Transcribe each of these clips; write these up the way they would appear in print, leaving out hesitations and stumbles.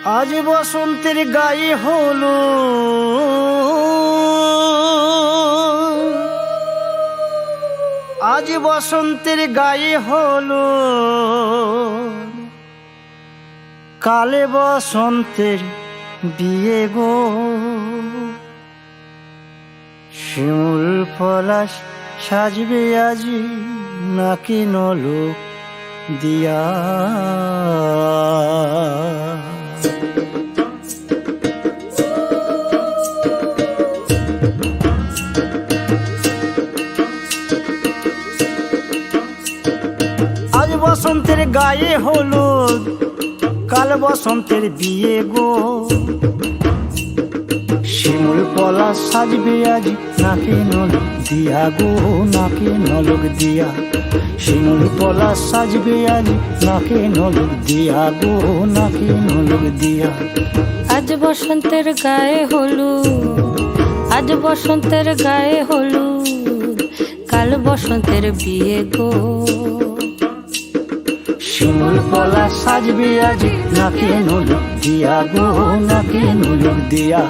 আজ বসন্তের গায়ে হলো আজ বসন্তের গায়ে হলো কালে বসন্তের বিয়ে গো শিমুল পলাশ সাজবে আজি নাকি নলক দিয়া আজ বসন্তের গায়ে হলুদ কাল বসন্তের বিয়ে গো শিমুল পলাশ সাজবে আজ নাকে নলক দিয়া গো নাকে নলক দিয়া শিমুল পলাশ সাজবে আজ নাকে নলক দিয়া গো নাকে নলক দিয়া আজ বসন্তের গায়ে হলুদ আজ বসন্তের গায়ে হলুদ কাল বসন্তের বিয়ে গো শিমুল পলাশ সাজবে আজ নাকে নলক দিয়া গো নাকে নলক দিয়া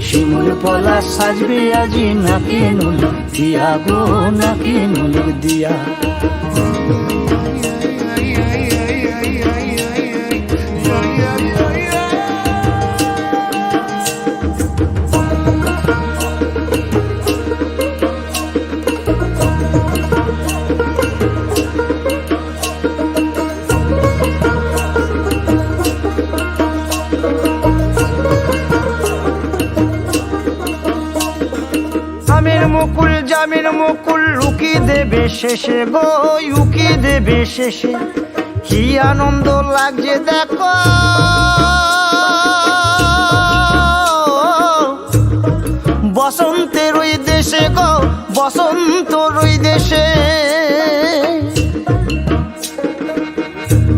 শিমুল পলাশ সাজবে আজ নাকে নলক দিয়া গো নাকে নলক দিয়া আমের মুকুল জামের মুকুল লুকি দেবে শেষে গো উকি দেবে শেষে কি আনন্দ লাগছে দেখো বসন্তের ওই দেশে গো বসন্তর ওই দেশে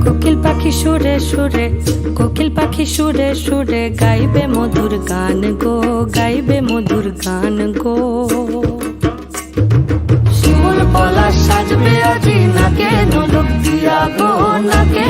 কোকিল পাখি সুরে সুরে কোকিল পাখি সুরে সুরে গাইবে মধুর গান গো গাইবে মধুর গান গো শিমুল পলাশ সাজবে আজি নাকে নলক দিয়া গো নাকে